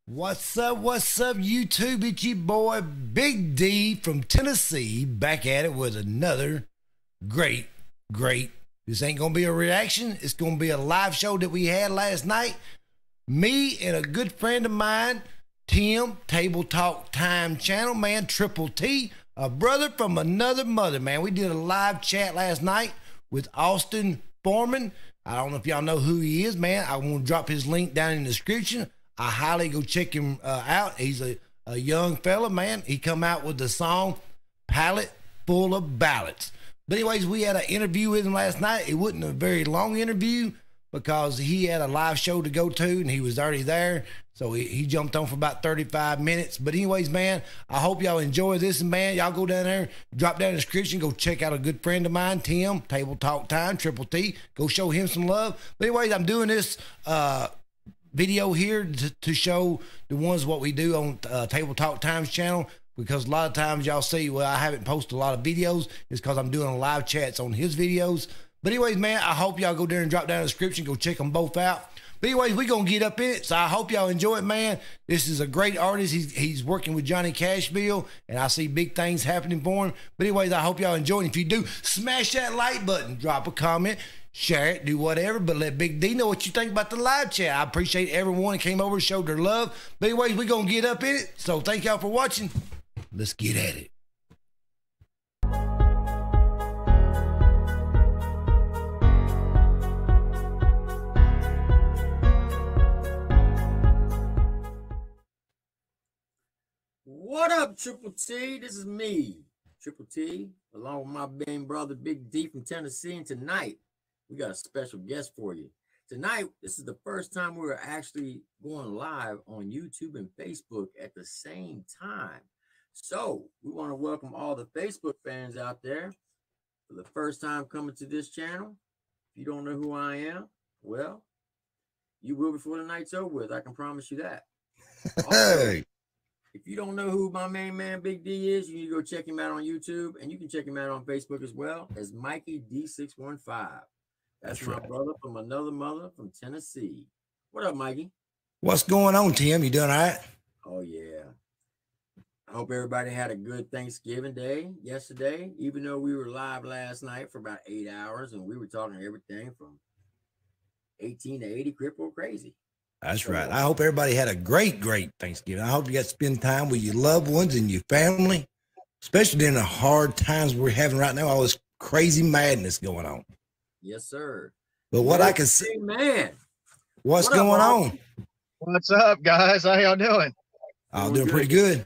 What's up, YouTube? It's your boy, Big D from Tennessee, back at it with another great. This ain't gonna be a reaction. It's gonna be a live show that we had last night. Me and a good friend of mine, Tim, Table Talk Time channel, man, Triple T, a brother from another mother, man. We did a live chat last night with Austin Foreman. I don't know if y'all know who he is, man. I want to drop his link down in the description. I highly go check him out. He's a young fella, man. He come out with the song Palette Full of Ballads. But anyways, we had an interview with him last night. It wasn't a very long interview because he had a live show to go to and he was already there. So he jumped on for about 35 minutes. But anyways, man, I hope y'all enjoy this. And man, y'all go down there, drop down in the description, go check out a good friend of mine, Tim, Table Talk Time, Triple T. Go show him some love. But anyways, I'm doing this video here to show the ones what we do on Table Talk Times channel, because a lot of times y'all see, well, I haven't posted a lot of videos. It's because I'm doing live chats on his videos. But anyways, man, I hope y'all go there and drop down in the description, go check them both out. But anyways, we gonna get up in it, so I hope y'all enjoy it, man. This is a great artist. He's working with Johnny Cashville, and I see big things happening for him. But anyways, I hope y'all enjoy it. If you do, smash that like button, drop a comment, share it, do whatever, but let Big D know what you think about the live chat. I appreciate everyone that came over and showed their love. But anyways, we gonna get up in it, so thank y'all for watching. Let's get at it. What up, Triple T? This is me, Triple T, along with my main brother, Big D from Tennessee. And tonight, we got a special guest for you. Tonight, this is the first time we were actually going live on YouTube and Facebook at the same time. So, we want to welcome all the Facebook fans out there for the first time coming to this channel. If you don't know who I am, well, you will before the night's over with. I can promise you that. Also, if you don't know who my main man Big D is, you need to go check him out on YouTube, and you can check him out on Facebook as well as Mikey D615. That's my right, brother from another mother from Tennessee. What up, Mikey? What's going on, Tim? You doing all right? Oh, yeah. I hope everybody had a good Thanksgiving day yesterday, even though we were live last night for about 8 hours, and we were talking everything from 18 to 80 cripple crazy. That's right. I hope everybody had a great Thanksgiving. I hope you got to spend time with your loved ones and your family, especially during the hard times we're having right now, all this crazy madness going on. Yes, sir. But what I can say, man, what's going on? What's up, guys? How y'all doing? I'm doing pretty good.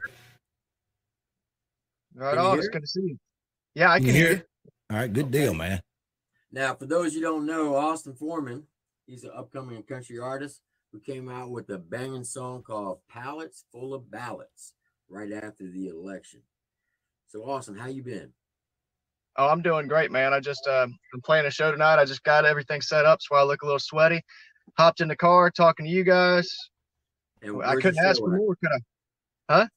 Right on. It's good to see you. Yeah, I can hear you. All right, good deal, man. Now, for those you don't know, Austin Foreman, he's an upcoming country artist who came out with a banging song called Palettes Full of Ballads right after the election. So, Austin, how you been? Oh, I'm doing great, man. I'm playing a show tonight. I just got everything set up, so I look a little sweaty. Hopped in the car talking to you guys. And I couldn't ask for more, could I? Huh?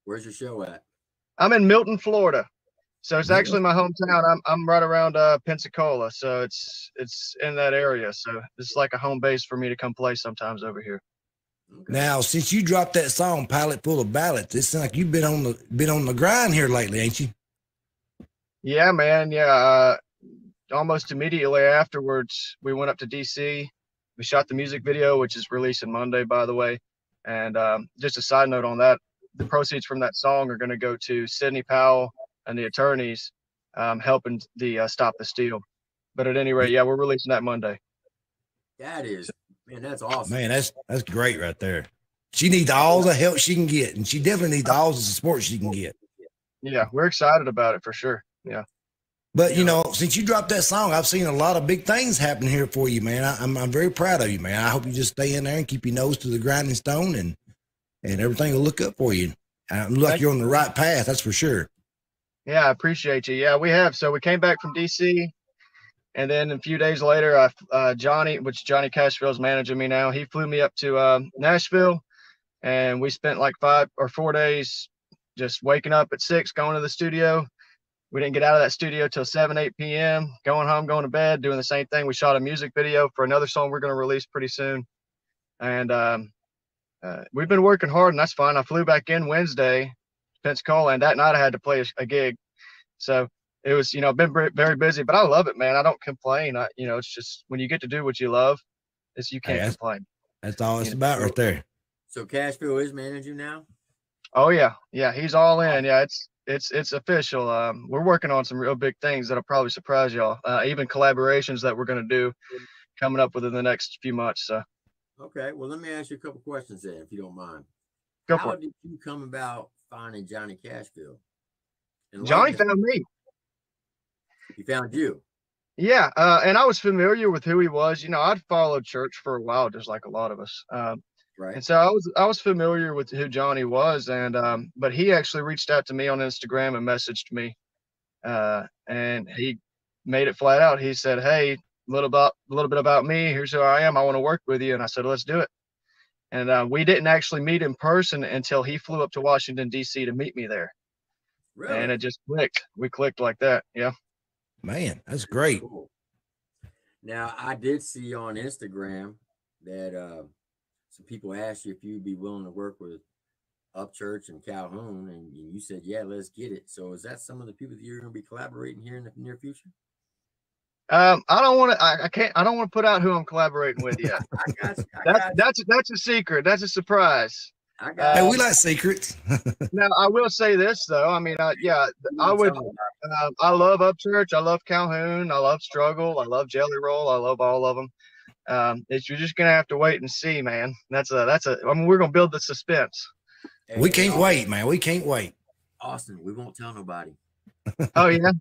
Where's your show at? I'm in Milton, Florida. So it's actually my hometown. I'm right around Pensacola, so it's in that area. So it's like a home base for me to come play sometimes over here. Okay. Now, since you dropped that song, Palette Full of Ballads, it sounds like you've been on the grind here lately, ain't you? Yeah, man. Yeah. Almost immediately afterwards, we went up to DC. We shot the music video, which is releasing Monday, by the way. And just a side note on that, the proceeds from that song are going to go to Sidney Powell and the attorneys helping the Stop the Steal. But at any rate, yeah, we're releasing that Monday. That is, man, that's awesome. Man, that's great right there. She needs all the help she can get, and she definitely needs all the support she can get. Yeah, we're excited about it for sure. Yeah. But, you know, since you dropped that song, I've seen a lot of big things happen here for you, man. I'm very proud of you, man. I hope you just stay in there and keep your nose to the grinding stone, and everything will look up for you. I'm like you're on the right path, that's for sure. Yeah, I appreciate you. Yeah, we have. So we came back from DC, and then a few days later, Johnny Cashville's managing me now. He flew me up to Nashville, and we spent like 5 or 4 days just waking up at 6, going to the studio. We didn't get out of that studio till 7, 8 p.m., going home, going to bed, doing the same thing. We shot a music video for another song we're going to release pretty soon. And we've been working hard, and that's fine. I flew back in Wednesday to Pensacola, and that night I had to play a gig. So it was, been very busy, but I love it, man. I don't complain. It's just when you get to do what you love, you can't complain. That's all it's about right there. So Cashville is managing now? Oh yeah. Yeah. He's all in. Yeah. It's official. We're working on some real big things that'll probably surprise y'all. Even collaborations that we're going to do coming up within the next few months. So. Okay. Well, let me ask you a couple questions then, if you don't mind. Go for it. How did you come about finding Johnny Cashville? Johnny found me. He found you. Yeah. And I was familiar with who he was. I'd followed church for a while, just like a lot of us. Right. And so I was familiar with who Johnny was, and but he actually reached out to me on Instagram and messaged me, and he made it flat out. He said, "Hey, a little bit about me. Here's who I am. I want to work with you." And I said, "Let's do it." And we didn't actually meet in person until he flew up to Washington D.C. to meet me there. Really? And it just clicked. We clicked like that. Yeah. Man, that's great. Cool. Now I did see on Instagram that some people asked you if you'd be willing to work with Upchurch and Calhoun, and you said, "Yeah, let's get it." So is that some of the people that you're going to be collaborating here in the near future? I don't want to. I can't. I don't want to put out who I'm collaborating with yet. I got you. That's a secret. That's a surprise. Hey, we like secrets. Now I will say this though. I mean, I would. I love Upchurch. I love Calhoun. I love Struggle. I love Jelly Roll. I love all of them. You're just gonna have to wait and see, man. That's a. I mean, we're gonna build the suspense. Hey, we can't wait, man. We can't wait. Austin, we won't tell nobody. Oh yeah.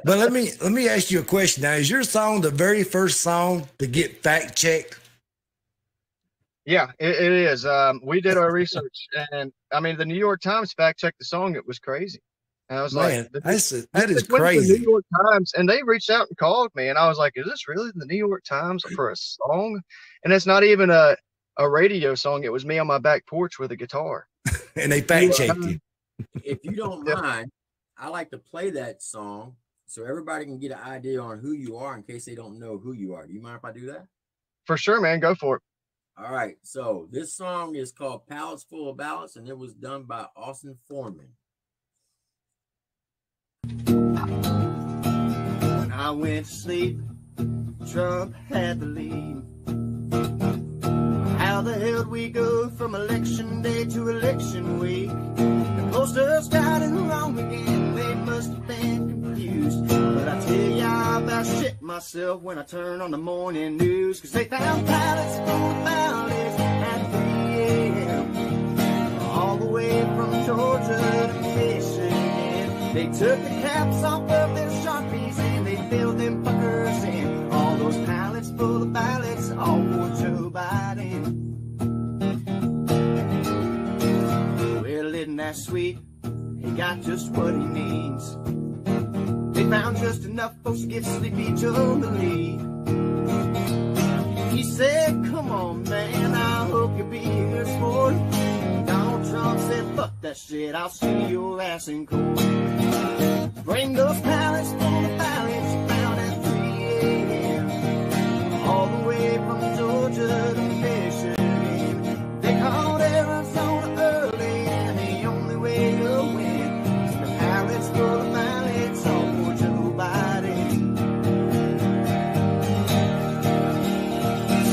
But let me ask you a question now. Is your song the very first song to get fact checked? Yeah, it is. We did our research, and I mean, the New York Times fact checked the song. It was crazy. And I was Man, like, that is crazy. The New York Times, and they reached out and called me, and I was like, "Is this really the New York Times for a song?" And it's not even a radio song. It was me on my back porch with a guitar. And they fact checked you. If you don't mind, I like to play that song so everybody can get an idea on who you are in case they don't know who you are. Do you mind if I do that? For sure, man. Go for it. All right. So this song is called Pallets Full of Ballots, and it was done by Austin Foreman. When I went to sleep, Trump had the lead. How the hell did we go from election day to election week? The posters got it wrong again. They must have been confused. But I tell ya, I about shit myself when I turn on the morning news. Cause they found ballots full of ballots at 3 a.m. all the way from Georgia to Michigan. They took the caps off of their Sharpies and they filled them fuckers in. All those pallets full of ballots, all for Joe Biden. Well, isn't that sweet? He got just what he needs. They found just enough folks to give Sleepy Joe the lead. He said, "Come on, man, I hope you'll be here for it." Donald Trump said, "Fuck that shit, I'll see your ass in court." Bring those pallets full of ballots you found at 3 a.m. all the way from Georgia to Michigan. They called Arizona early, and the only way to win is the pallets full of ballots, all for Joe Biden.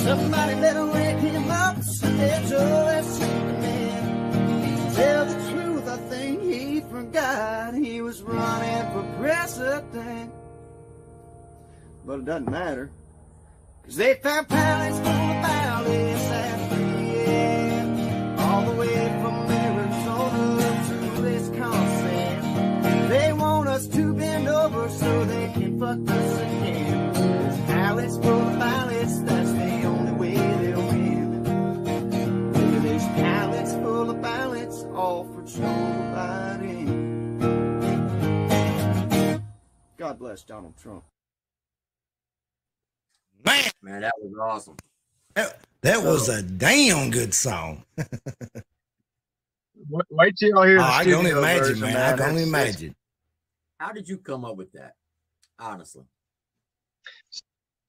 Somebody better wake him up, say Joe, let's take him in. Tell the truth, I think he forgot he was running for president. But it doesn't matter, cause they found pallets full of ballots at 3 a.m. all the way from Arizona to Wisconsin. They want us to bend over so they can fuck us again. There's pallets full of ballots, that's the only way they'll win. There's pallets full of ballots, all for Joe Biden. God bless Donald Trump. Man, that was awesome. That was a damn good song. Wait till y'all hear the I can only studio imagine, version, man. I can only imagine. How did you come up with that? Honestly.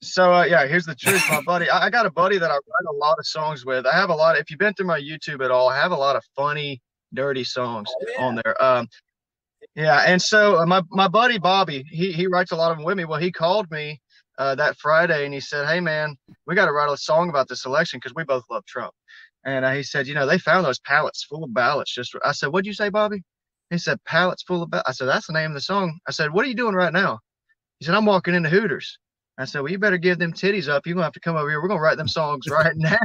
So yeah, here's the truth, my buddy. I got a buddy that I write a lot of songs with. I have a lot. If you've been through my YouTube at all, I have a lot of funny, dirty songs Oh, on yeah. there. Yeah, and so my buddy Bobby, he writes a lot of them with me. Well, he called me that Friday and he said, "Hey man, we got to write a song about this election because we both love Trump." And he said, "You know, they found those pallets full of ballots." I said, "What'd you say, Bobby?" He said, "Pallets full of ballots." I said, "That's the name of the song." I said, "What are you doing right now?" He said, "I'm walking into Hooters." I said, "Well, you better give them titties up. You're gonna have to come over here. We're gonna write them songs right now."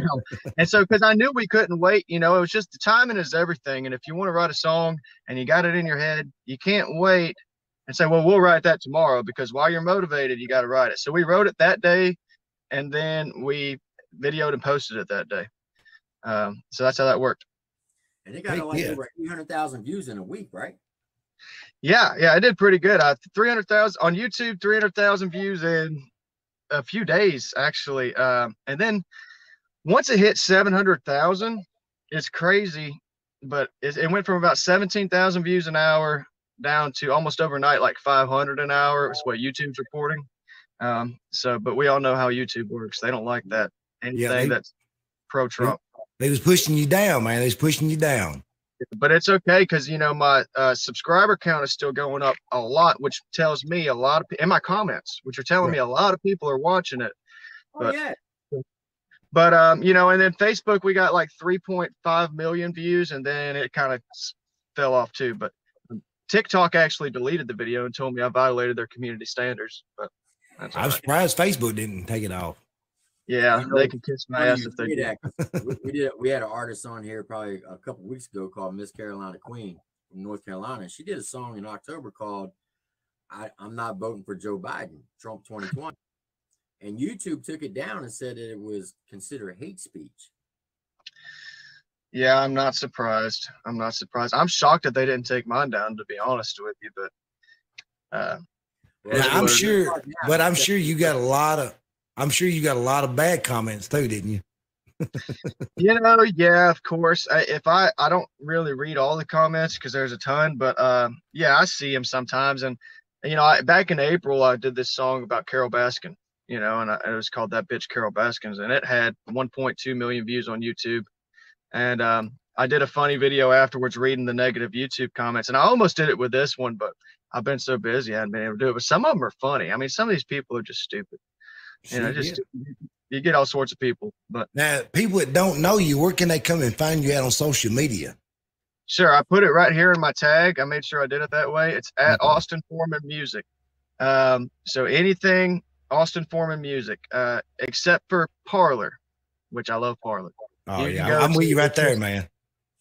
And so, because I knew we couldn't wait, you know, it was just the timing is everything. And if you want to write a song and you got it in your head, you can't wait and say, "Well, we'll write that tomorrow," because while you're motivated, you got to write it. So we wrote it that day, and then we videoed and posted it that day. So that's how that worked. And it got like over 800,000 views in a week, right? Yeah, I did pretty good. 300,000 on YouTube, 300,000 views in a few days, actually. And then once it hit 700,000, it's crazy. But it went from about 17,000 views an hour down to almost overnight, like 500 an hour. It's what YouTube's reporting. But we all know how YouTube works. They don't like that. Anything that's pro-Trump. They was pushing you down, man. They was pushing you down. But it's okay because, you know, my subscriber count is still going up a lot, which tells me a lot of in my comments, which are telling me a lot of people are watching it. But, yeah. But you know, and then Facebook, we got like 3.5 million views, and then it kind of fell off too. But TikTok actually deleted the video and told me I violated their community standards. But I'm surprised Facebook didn't take it off. Yeah, you know, they can kiss my ass if they do. We had an artist on here probably a couple weeks ago called Miss Carolina Queen from North Carolina. She did a song in October called I'm Not Voting for Joe Biden, Trump 2020. And YouTube took it down and said that it was considered hate speech. Yeah, I'm not surprised. I'm shocked that they didn't take mine down, to be honest with you. But I'm sure you got a lot of bad comments too, didn't you? You know, yeah, of course. I don't really read all the comments because there's a ton, but yeah, I see them sometimes. And you know, back in April, I did this song about Carol Baskin. You know, and it was called That Bitch Carol Baskins, and it had 1.2 million views on YouTube. And I did a funny video afterwards reading the negative YouTube comments, and I almost did it with this one, but I've been so busy I hadn't been able to do it. But some of them are funny. I mean, some of these people are just stupid. You know, you get all sorts of people. But now, people that don't know you, where can they come and find you at on social media? Sure, I put it right here in my tag. I made sure I did it that way. It's at Austin Foreman Music. So anything Austin Foreman Music, except for Parlor, which I love Parlor. Oh, yeah, I'm with you right there, man.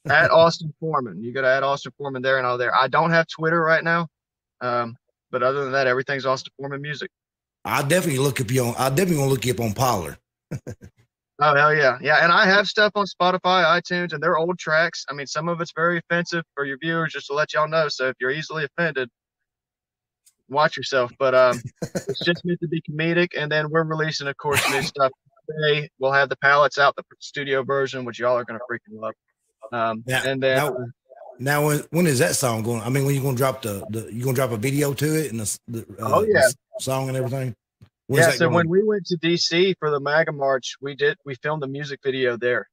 At Austin Foreman. You got to add Austin Foreman there and all there. I don't have Twitter right now. But other than that, everything's Austin Foreman Music. I'll definitely gonna look you up on Parlor. Oh, hell yeah. Yeah, and I have stuff on Spotify, iTunes, and they're old tracks. I mean, some of it's very offensive for your viewers, just to let y'all know. So if you're easily offended, watch yourself. But it's just meant to be comedic. And then we're releasing, of course, new stuff today. We'll have the pallets out, the studio version, which y'all are going to freaking love. And then now when is that song going? I mean, when you going to drop you going to drop a video to it and the song and everything? So when we went to DC for the MAGA March, we filmed the music video there.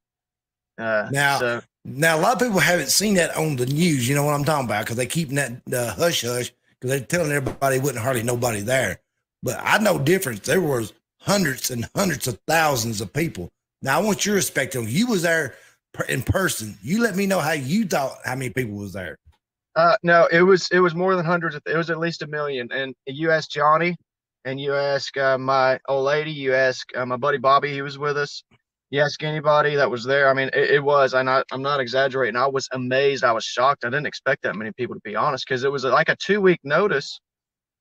Now a lot of people haven't seen that on the news. You know what I'm talking about? Because they keeping that hush hush because they're telling everybody wasn't hardly nobody there. But I know difference. There was hundreds and hundreds of thousands of people. Now I want your perspective. You was there in person. You let me know how you thought how many people was there. No, it was more than hundreds. It was at least 1 million. And you asked Johnny, and you ask my old lady, you ask my buddy Bobby, he was with us. You ask anybody that was there. I mean, it was. I'm not exaggerating. I was amazed. I was shocked. I didn't expect that many people, to be honest, because it was like a 2-week notice,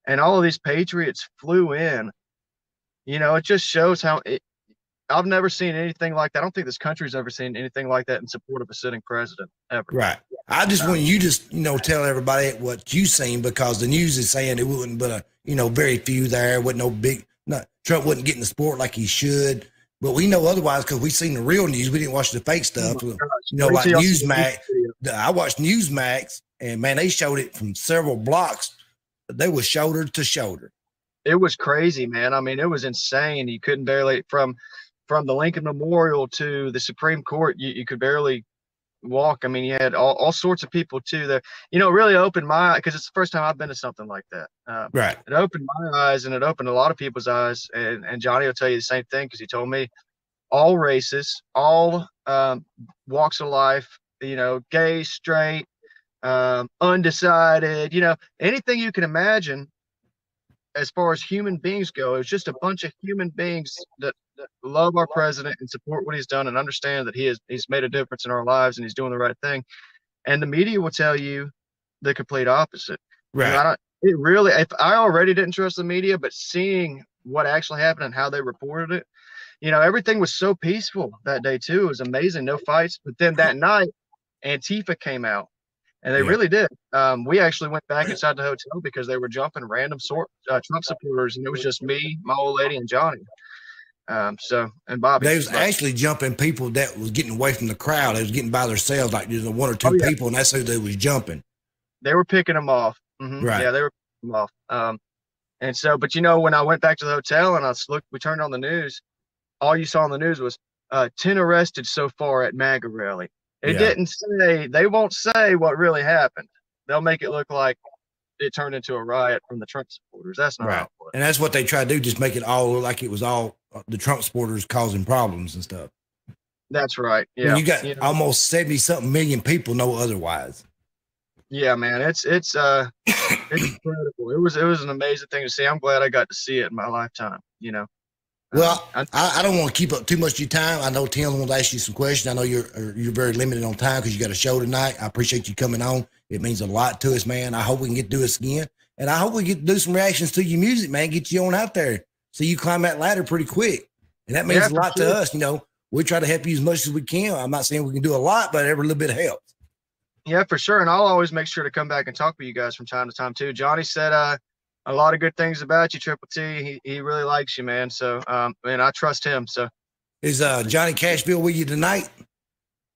and all of these patriots flew in. You know, it just shows how I've never seen anything like that. I don't think this country's ever seen anything like that in support of a sitting president ever. Right. I just want you to tell everybody what you seen, because the news is saying it wasn't but very few there. Trump wasn't getting the support like he should. But we know otherwise because we seen the real news. We didn't watch the fake stuff. Like Newsmax. I watched Newsmax, and man, they showed it from several blocks. They were shoulder to shoulder. It was crazy, man. I mean, it was insane. You couldn't barely from the Lincoln Memorial to the Supreme Court, you could barely walk. I mean, you had all sorts of people too there. You know, it really opened my, because it's the first time I've been to something like that. Right. It opened my eyes, and it opened a lot of people's eyes. And Johnny will tell you the same thing, because he told me all races, all walks of life, you know, gay, straight, undecided, you know, anything you can imagine as far as human beings go. It was just a bunch of human beings that love our president and support what he's done and understand that he's made a difference in our lives and he's doing the right thing. And the media will tell you the complete opposite. You know, Right. it really, if I already didn't trust the media, but seeing what actually happened and how they reported it, you know, everything was so peaceful that day too. It was amazing. No fights. But then that night, Antifa came out. And they Yeah. really did. We actually went back inside the hotel because they were jumping random Trump supporters, and it was just me, my old lady, and Johnny. And Bobby. They was actually jumping people that was getting away from the crowd. They was getting by themselves, like there's one or two yeah. people, and that's who they was jumping. They were picking them off. Right. Yeah, they were picking them off. And so, but you know, when I went back to the hotel and we turned on the news, all you saw on the news was 10 arrested so far at MAGA rally. It didn't say, they won't say what really happened. They'll make it look like it turned into a riot from the Trump supporters. That's not how it was. And that's what they try to do, just make it all look like it was all the Trump supporters causing problems and stuff. That's right. Yeah. When you got almost 70-something million people know otherwise. Yeah, man. It's incredible. It was an amazing thing to see. I'm glad I got to see it in my lifetime, you know. Well, I don't want to keep up too much of your time. I know Tim wants to ask you some questions. I know you're very limited on time because you got a show tonight. I appreciate you coming on. It means a lot to us, man. I hope we can get to do this again. And I hope we get to do some reactions to your music, man. Get you on out there so you climb that ladder pretty quick. And that means a lot to us. You know, we try to help you as much as we can. I'm not saying we can do a lot, but every little bit helps. Yeah, for sure. And I'll always make sure to come back and talk with you guys from time to time too. Johnny said a lot of good things about you, Triple T. He really likes you, man. So, and I trust him. So, is Johnny Cashville with you tonight?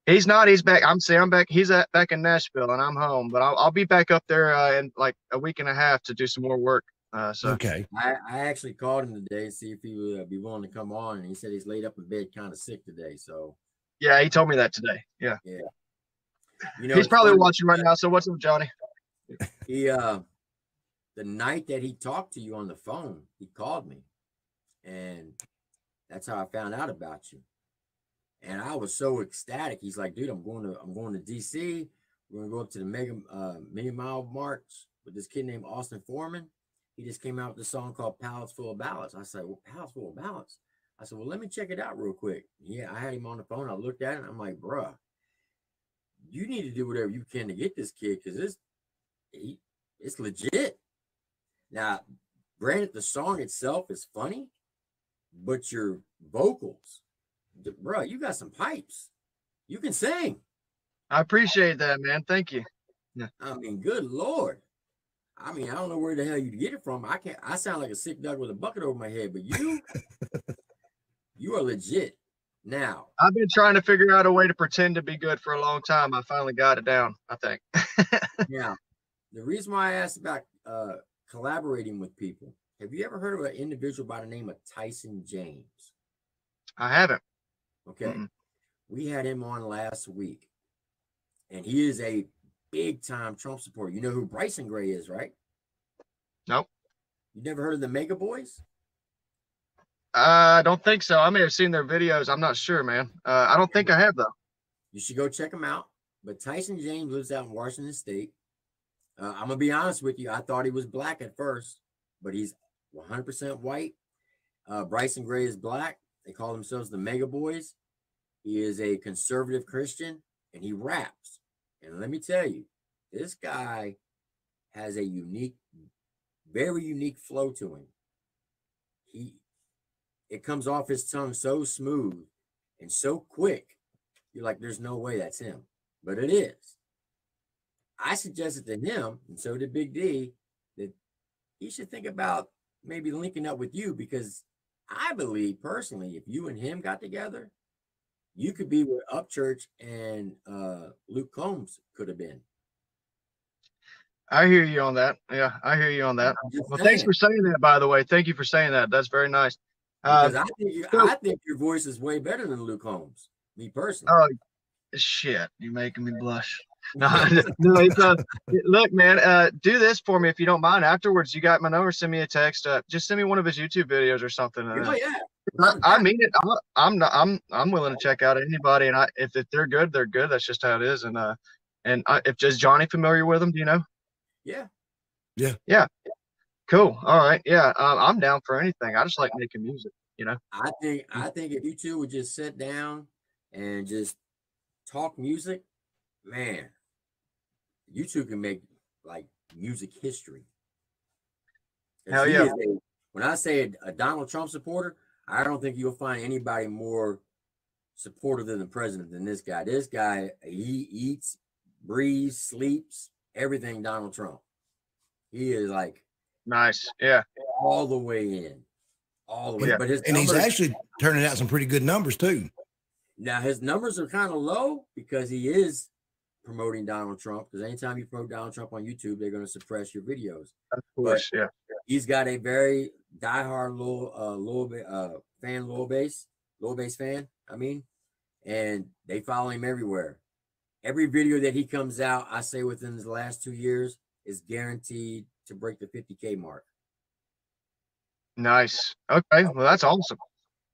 He's not. He's back. I'm back. He's back in Nashville, and I'm home. But I'll be back up there in like a week and a half to do some more work. Okay. I actually called him today to see if he would be willing to come on, and he said he's laid up in bed, kind of sick today. So. Yeah, he told me that today. Yeah. Yeah. You know, he's probably watching right now. So what's up, Johnny? He the night that he talked to you on the phone, he called me, and that's how I found out about you. And I was so ecstatic. He's like, dude, I'm going to DC. We're gonna go up to the Million Mile March with this kid named Austin Foreman. He just came out with this song called Pallets Full of Ballads. I said, well, Pallets Full of Ballads. I said, well, let me check it out real quick. Yeah, I had him on the phone. I looked at it, and I'm like, bruh, you need to do whatever you can to get this kid, because it's legit. Now, granted, the song itself is funny, but your vocals, bro, you got some pipes. You can sing. I appreciate that, man. Thank you. Yeah. I mean, good Lord. I mean, I don't know where the hell you get it from. I sound like a sick dog with a bucket over my head, but you are legit. Now, I've been trying to figure out a way to pretend to be good for a long time. I finally got it down, I think. Now, the reason why I asked about collaborating with people, have you ever heard of an individual by the name of Tyson James? I haven't. Okay. We had him on last week, and he is a big time Trump supporter. You know who Bryson Gray is, right? Nope. You never heard of the Mega Boys? I don't think so. I may have seen their videos. I'm not sure, man. I don't think I have, though. You should go check them out. But Tyson James lives out in Washington State. I'm going to be honest with you. I thought he was black at first, but he's 100% white. Bryson Gray is black. They call themselves the Mega Boys. He is a conservative Christian, and he raps. And let me tell you, this guy has a unique, very unique flow to him. It comes off his tongue so smooth and so quick. You're like, there's no way that's him, but it is. I suggested to him, and so did Big D, that he should think about maybe linking up with you, because I believe personally, if you and him got together, you could be what Upchurch and Luke Combs could have been. I hear you on that. Yeah, I hear you on that. I'm just Well, thanks saying, for saying that, by the way. Thank you for saying that. That's very nice. because Um, so, I think your voice is way better than Luke Holmes. Me personally. oh shit, you're making me blush. No, no, look, man. Do this for me if you don't mind. Afterwards, you got my number. Send me a text. Just send me one of his YouTube videos or something. Oh yeah, I without a doubt. mean it. I'm not. I'm willing to check out anybody, and if they're good, they're good. That's just how it is. If just Johnny familiar with them, do you know? Yeah. Yeah. Yeah. Cool. All right. Yeah. I'm down for anything. I just like making music. You know. I think if you two would just sit down and just talk music, man, you two can make like music history. Because Hell yeah. when I say a Donald Trump supporter, I don't think you'll find anybody more supportive than the president than this guy. This guy, he eats, breathes, sleeps, everything Donald Trump. He is like Nice. Yeah. all the way in, all the way. Yeah. But his And he's numbers, actually turning out some pretty good numbers too. now his numbers are kind of low because he is promoting Donald Trump. Because anytime you promote Donald Trump on YouTube, they're going to suppress your videos. Of course. Yeah. He's got a very diehard low base fan. I mean, and they follow him everywhere. Every video that he comes out, I say within the last 2 years, is guaranteed to break the 50K mark. Nice. Okay. Well, that's awesome.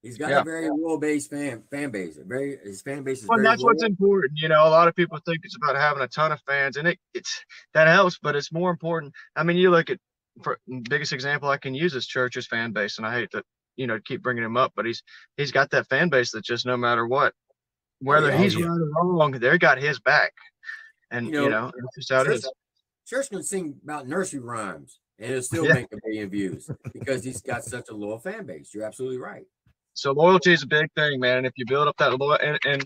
He's got a very low base fan base. His fan base is Well, very that's what's important. You know, a lot of people think it's about having a ton of fans, and it's that helps, but it's more important. I mean, you look at for biggest example I can use is Church's fan base, and I hate to keep bringing him up, but he's got that fan base that just no matter what, whether he's right or wrong, they got his back, and that's just how it is. Church can sing about nursery rhymes, and it'll still make 1 million views because he's got such a loyal fan base. You're absolutely right. So loyalty is a big thing, man. And if you build up that loyalty, and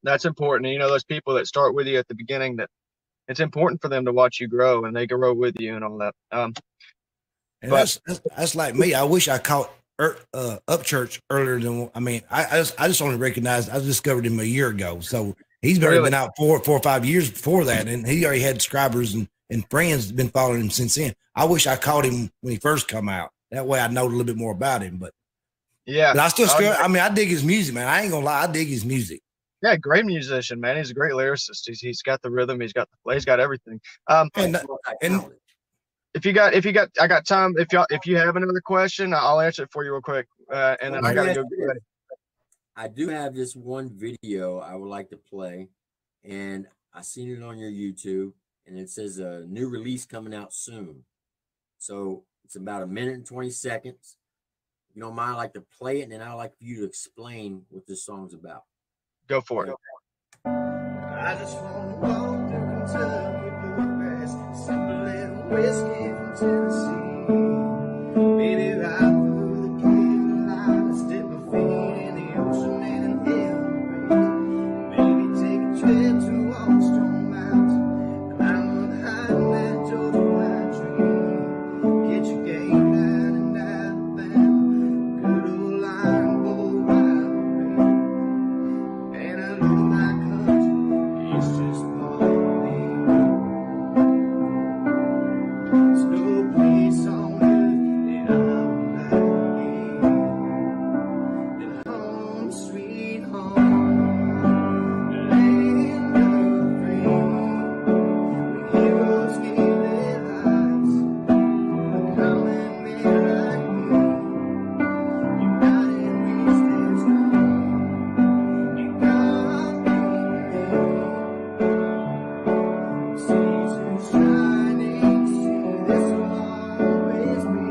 that's important. And, those people that start with you at the beginning, that it's important for them to watch you grow, and they grow with you and all that. But that's like me. I wish I caught Upchurch earlier than. I mean, I just only recognized. I discovered him a year ago, so he's been out 4 or 5 years before that, and he already had subscribers and friends that been following him since then. I wish I caught him when he first come out. That way, I know a little bit more about him. But yeah, but I still. I mean, I dig his music, man. I ain't gonna lie. I dig his music. Yeah, great musician, man. He's a great lyricist. He's got the rhythm. He's got the play. He's got everything. And if you got, I got time. If you have another question, I'll answer it for you real quick. And then I gotta go. I do have this one video I would like to play, and I seen it on your YouTube, and it says a new release coming out soon. So it's about 1minute and 20 seconds. If you don't mind, I'd like to play it, and then I'd like for you to explain what this song's about. Go for it. I just want to walk through Kentucky bluegrass, sip a little whiskey from Tennessee. Maybe right through the Carolinas, dip my feet in the ocean and inhale the breeze. Maybe take a trip to Armstrong Mountain, climb behind that Georgia pine tree. Get your game down in Alabama, good old Lion Bowl rivalry. And I know my country is just part of me. There's no place on earth that I would like than home, sweet home, the land of the free, where heroes gave their lives for common men like me. United we stand strong. You got me. Seasons shining, see this will always be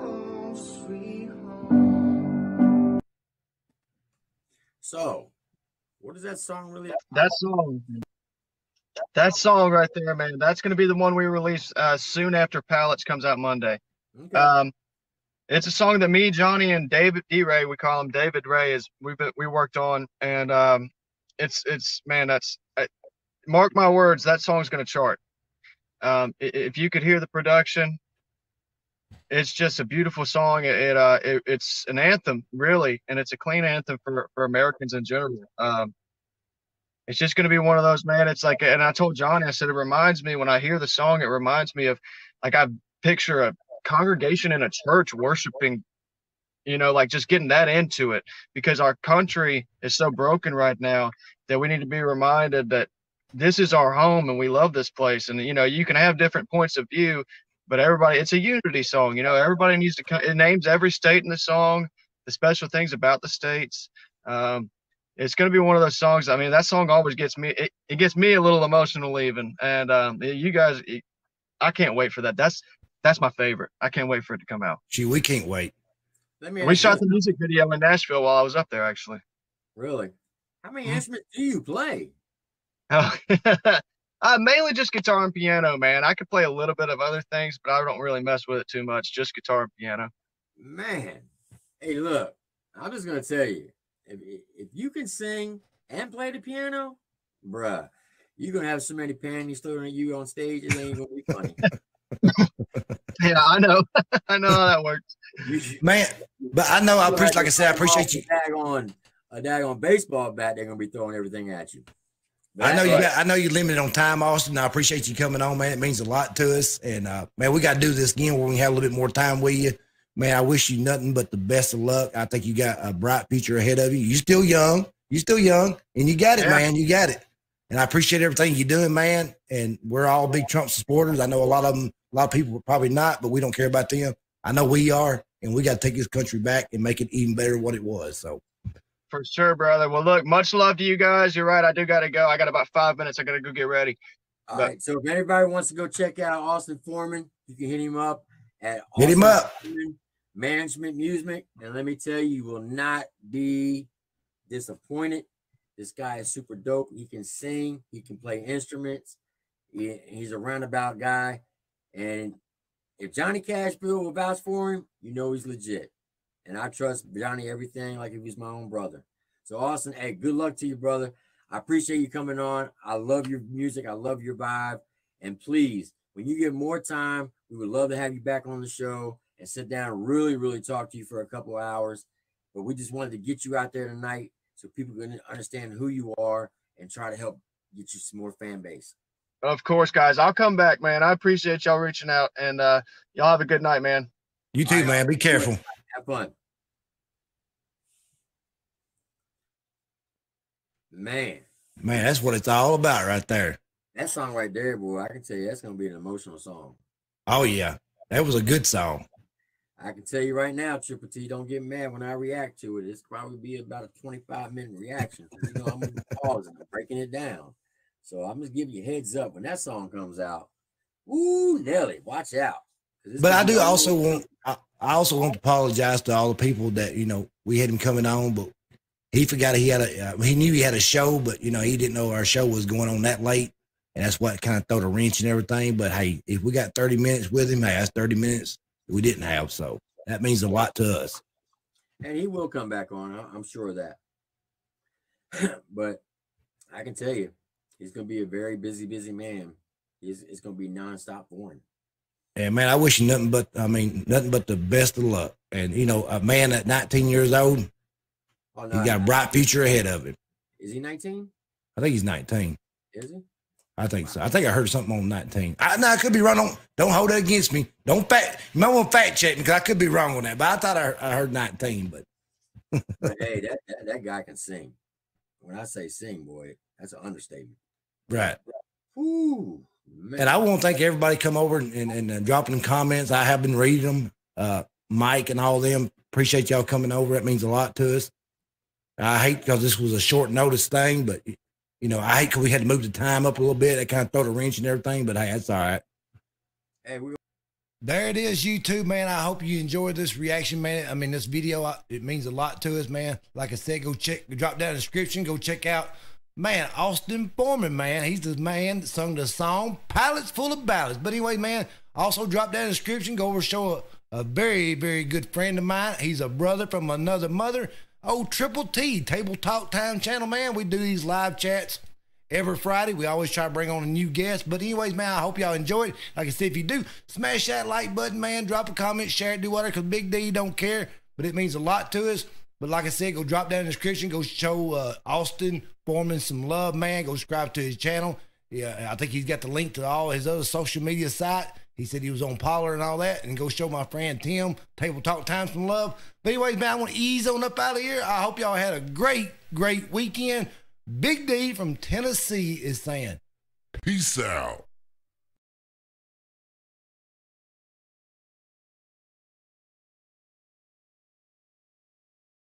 home, sweet home. So, what is that song really? That song right there, man. That's going to be the one we release soon after Pallets comes out Monday. Okay. It's a song that me, Johnny, and David D. Ray, we call him David Ray, we worked on, and it's man, mark my words, that song's going to chart. If you could hear the production, it's just a beautiful song. It's an anthem, really, and it's a clean anthem for Americans in general. it's just going to be one of those, man. It's like, and I told Johnny, I said, it reminds me when I hear the song, it reminds me of like I picture a congregation in a church worshiping, like just getting that into it, because our country is so broken right now that we need to be reminded that this is our home and we love this place. And, you can have different points of view, but everybody, it's a unity song. Everybody needs to come. It names every state in the song, the special things about the states. It's going to be one of those songs. I mean, that song always gets me. It gets me a little emotional even. And you guys, I can't wait for that. That's my favorite. I can't wait for it to come out. Gee, we can't wait. We shot the music video in Nashville while I was up there, actually. Really? How many instruments do you play? Oh, mainly just guitar and piano, man. I could play a little bit of other things, but I don't really mess with it too much. Just guitar and piano. Man, hey, look, I'm just gonna tell you, if you can sing and play the piano, bruh, you're gonna have so many panties thrown at you on stage, it ain't gonna be funny. Yeah, I know. I know how that works. Man, but I know, like I said, I appreciate you. A daggone baseball bat, they're gonna be throwing everything at you. I know you're limited on time, Austin. I appreciate you coming on, man. It means a lot to us. And man, we got to do this again where we have a little bit more time with you. Man, I wish you nothing but the best of luck. I think you got a bright future ahead of you. You're still young, and you got it, man. You got it. And I appreciate everything you're doing, man. And we're all big Trump supporters. I know a lot of people are probably not, but we don't care about them. I know we are, and we got to take this country back and make it even better than what it was. So. For sure, brother. Well, look, much love to you guys. You're right. I do got to go. I got about 5 minutes. I got to go get ready. All right. So if anybody wants to go check out Austin Foreman, you can hit him up at Foreman Management Music. And let me tell you, you will not be disappointed. This guy is super dope. He can sing. He can play instruments. He's a roundabout guy. And if Johnny Cashville will vouch for him, he's legit. And I trust Johnny everything like if he's my own brother. So, Austin, hey, good luck to you, brother. I appreciate you coming on. I love your music. I love your vibe. And please, when you get more time, we would love to have you back on the show and sit down and really, really talk to you for a couple of hours. But we just wanted to get you out there tonight so people can understand who you are and try to help get you some more fan base. Of course, guys. I'll come back, man. I appreciate y'all reaching out. And y'all have a good night, man. You too, man. Be careful. Have fun. Man, that's what it's all about right there. That song right there, boy, I can tell you that's going to be an emotional song. Oh, yeah. That was a good song. I can tell you right now, Triple T, don't get mad when I react to it. It's probably be about a 25-minute reaction. I'm going to be pausing and breaking it down. So I'm just giving you a heads up when that song comes out. Ooh, Nelly, watch out. But I do also want... I also want to apologize to all the people that, we had him coming on, but he forgot he knew he had a show, but, he didn't know our show was going on that late. And that's what kind of threw the wrench and everything. But hey, if we got 30 minutes with him, hey, that's 30 minutes we didn't have. So that means a lot to us. And he will come back on. I'm sure of that. But I can tell you, he's going to be a very busy, busy man. It's going to be nonstop for him. And man, I wish you nothing but the best of luck. And a man at 19 years old, he got a bright future ahead of him. Is he 19? I think he's 19. Is he? I think so. I think I heard something on 19. I could be wrong on. Don't hold that against me. You might want to fact check me because I could be wrong on that. But I thought I heard 19. But hey, that guy can sing. When I say sing, boy, that's an understatement. Right. Ooh. Man. And I want to thank everybody come over and dropping comments. I have been reading them. Mike and all them. Appreciate y'all coming over. That means a lot to us. I hate because this was a short notice thing, but I hate because we had to move the time up a little bit. That kind of throw the wrench and everything, but hey, that's all right. Hey, there it is, YouTube, man. I hope you enjoyed this reaction, man. I mean, this video, it means a lot to us, man. Like I said, drop down in the description, go check out, man, Austin Foreman, man. He's the man that sung the song Pallets Full of Ballads. But anyway, man, also drop down in the description, go over and show a very, very good friend of mine. He's a brother from another mother. Oh, TripleT, Table Talk Time channel, man. We do these live chats every Friday. We always try to bring on a new guest. But anyways, man, I hope y'all enjoy it. Like I said, if you do, smash that like button, man. Drop a comment, share it, do whatever, because Big D don't care. But it means a lot to us. But like I said, go drop down in the description. Go show Austin Foreman some love, man. Go subscribe to his channel. Yeah, I think he's got the link to all his other social media site. He said he was on Parler and all that. And go show my friend Tim, Table Talk Time, some love. But anyways, man, I want to ease on up out of here. I hope y'all had a great, great weekend. Big D from Tennessee is saying, peace out.